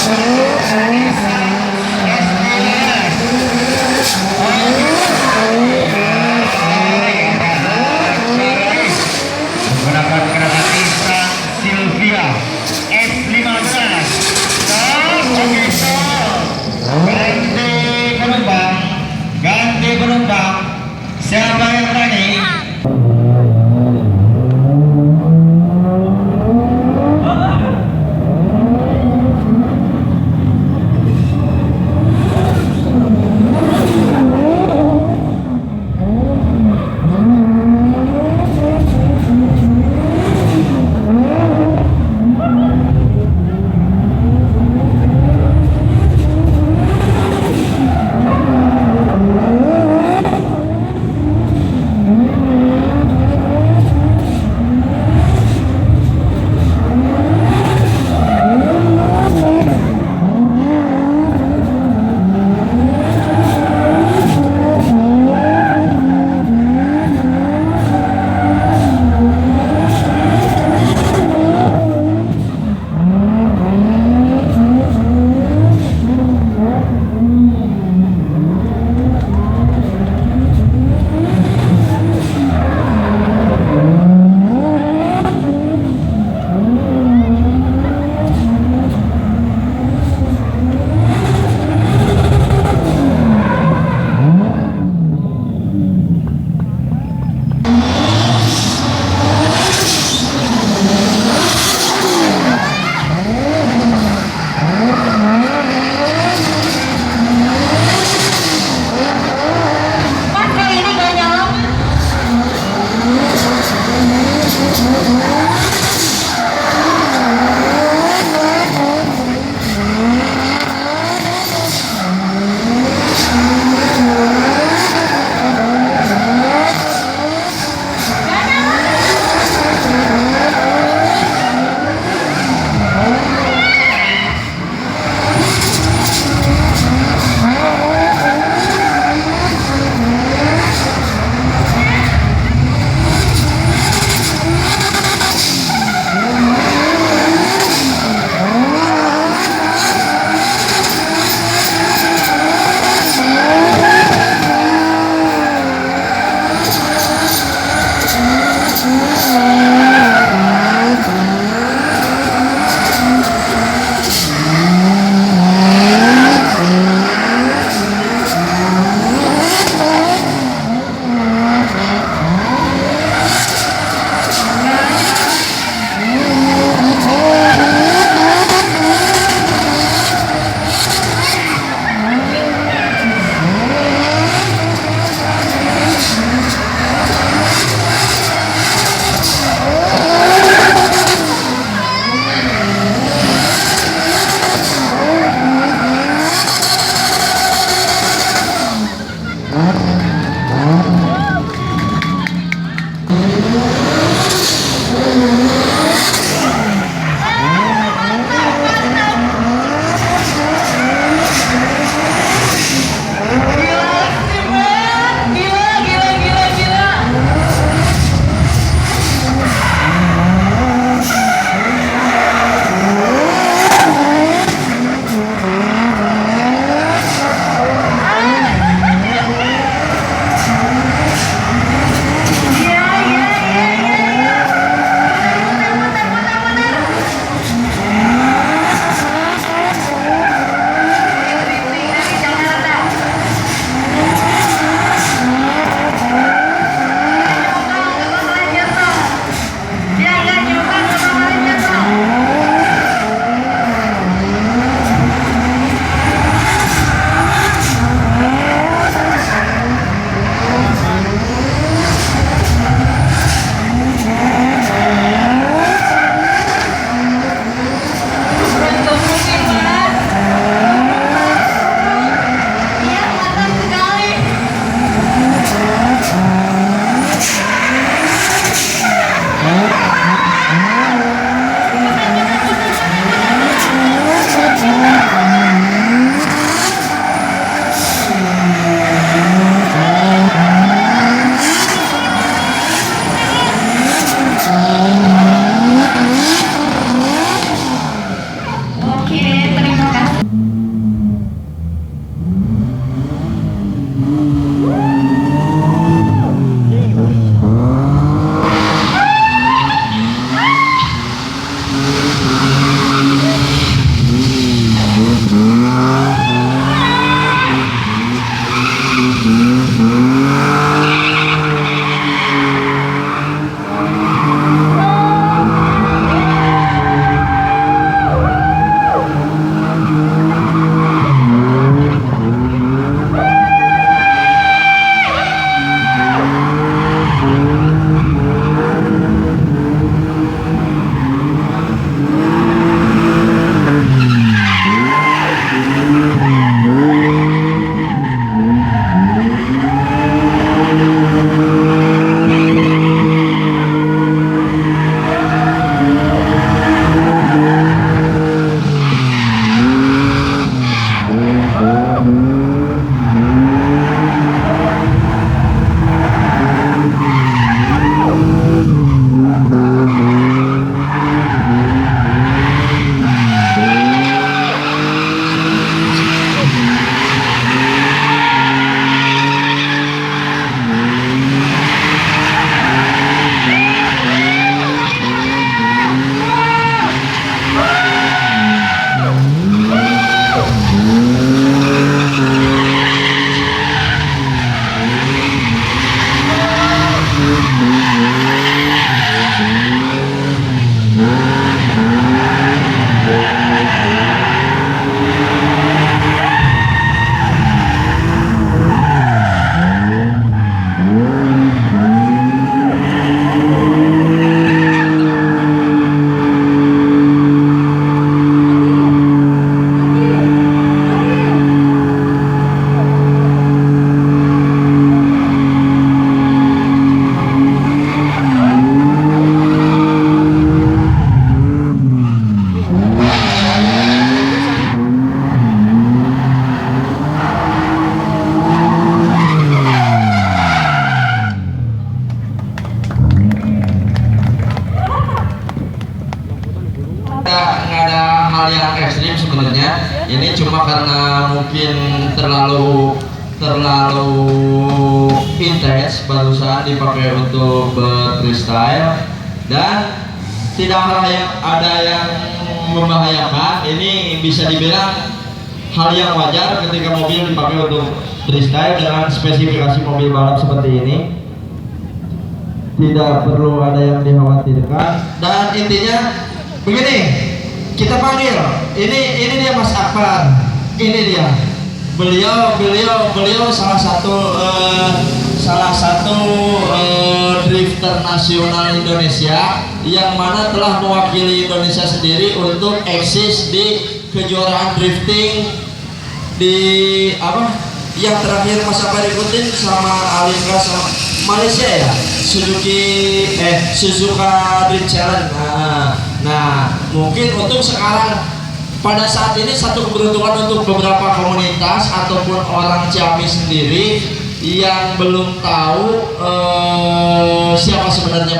Malaysia. ekstrim sebenarnya. Ini cuma karena mungkin terlalu intens barusan dipakai untuk freestyle, dan tidak ada yang membahayakan. Ini bisa dibilang hal yang wajar ketika mobil dipakai untuk freestyle dengan spesifikasi mobil balap seperti ini. Tidak perlu ada yang dikhawatirkan, dan intinya begini, kita panggil ini dia Mas Akbar. Ini dia, beliau salah satu drifter nasional Indonesia yang mana telah mewakili Indonesia sendiri untuk eksis di kejuaraan drifting di yang terakhir Mas Akbar ikutin sama Alindra sama Malaysia ya, Suzuka Drift Challenge. Nah, mungkin untuk sekarang pada saat ini satu keberuntungan untuk beberapa komunitas ataupun orang Ciamis sendiri yang belum tahu siapa sebenarnya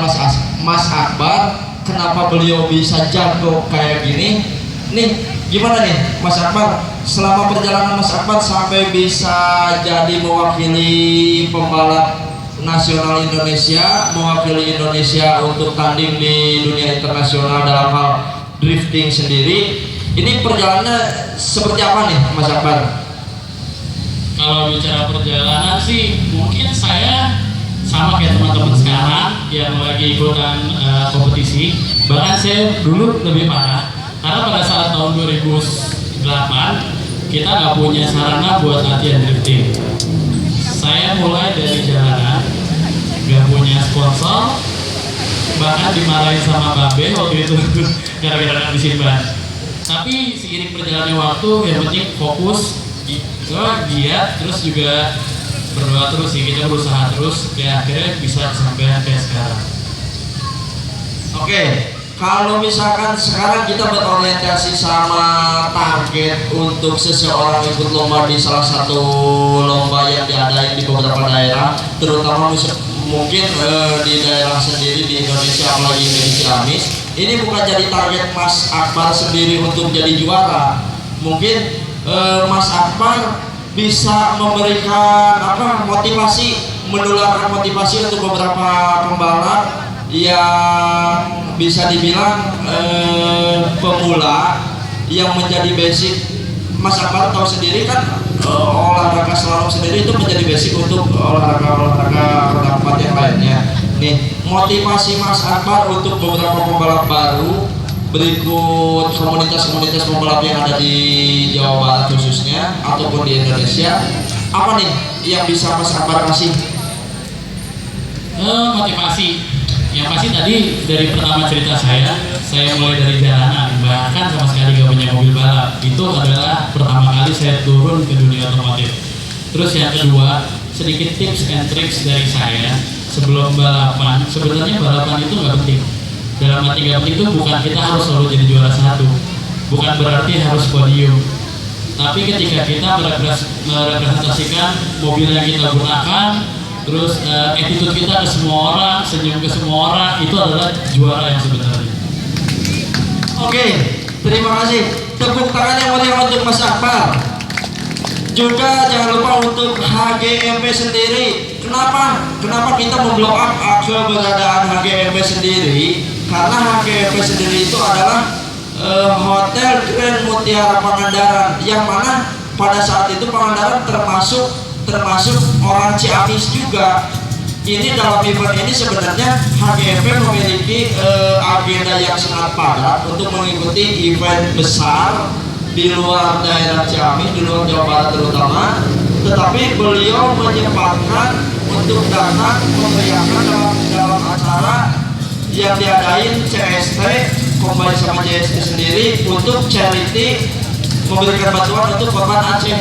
Mas Akbar, kenapa beliau bisa jago kayak gini. Nih, gimana nih Mas Akbar, selama perjalanan Mas Akbar sampai bisa jadi mewakili pembalap nasional Indonesia, mewakili Indonesia untuk tanding di dunia internasional dalam hal drifting sendiri, ini perjalanannya seperti apa nih Mas Akbar? Kalau bicara perjalanan sih, mungkin saya sama kayak teman-teman sekarang yang lagi ikutan kompetisi. Bahkan saya dulu lebih parah, karena pada saat tahun 2008 kita nggak punya sarana buat latihan drifting. Saya mulai dari jalanan, nggak punya sponsor, bahkan dimarahin sama Babe waktu itu gara-gara ngabisin ban. Tapi seiring perjalannya waktu, yang penting fokus, giat, terus juga berdoa terus sih, kita berusaha terus, ya akhirnya bisa sampai kayak sekarang. Oke, kalau misalkan sekarang kita berorientasi sama target untuk seseorang ikut lomba di salah satu lomba yang diadain di beberapa daerah, terutama mungkin di daerah sendiri di Indonesia, apalagi di Ciamis, ini bukan jadi target Mas Akbar sendiri untuk jadi juara. Mungkin Mas Akbar bisa memberikan motivasi, menularkan motivasi untuk beberapa pembalap yang bisa dibilang pemula, yang menjadi basic. Mas Akbar tahu sendiri kan, olahraga slalom sendiri itu menjadi basic untuk olahraga roda 4 yang lainnya. Nih, motivasi Mas Akbar untuk beberapa pembalap baru berikut komunitas-komunitas pembalap yang ada di Jawa Barat khususnya ataupun di Indonesia, apa nih yang bisa Mas Akbar kasih? Motivasi yang pasti tadi dari pertama cerita saya mulai dari jalanan, bahkan sama sekali gak punya mobil balap. Itu adalah pertama kali saya turun ke dunia otomotif. Terus yang kedua, sedikit tips and tricks dari saya sebelum balapan. Sebenarnya balapan itu gak penting. Dalam arti gak penting itu bukan kita harus selalu jadi juara satu, bukan berarti harus podium. Tapi ketika kita merepresentasikan mobil yang kita gunakan, terus attitude kita ke semua orang, senyum ke semua orang, itu adalah juara yang sebenarnya. Oke, terima kasih. Tepuk tangan yang meriah untuk Mas Akbar. Juga jangan lupa untuk HGMP sendiri. Kenapa kita memblow up keberadaan HGMP sendiri? Karena HGMP sendiri itu adalah Hotel Grand Mutiara Pangandaran, yang mana pada saat itu Pangandaran termasuk orang Ciamis juga. Ini dalam event ini sebenarnya HGMP memiliki agenda yang sangat padat untuk mengikuti event besar di luar daerah Ciamis, di luar Jawa Barat terutama. Tetapi beliau menyempatkan untuk datang memeriahkan dalam acara yang diadain CST Combine sama JST sendiri untuk charity, memberikan bantuan untuk korban Aceh.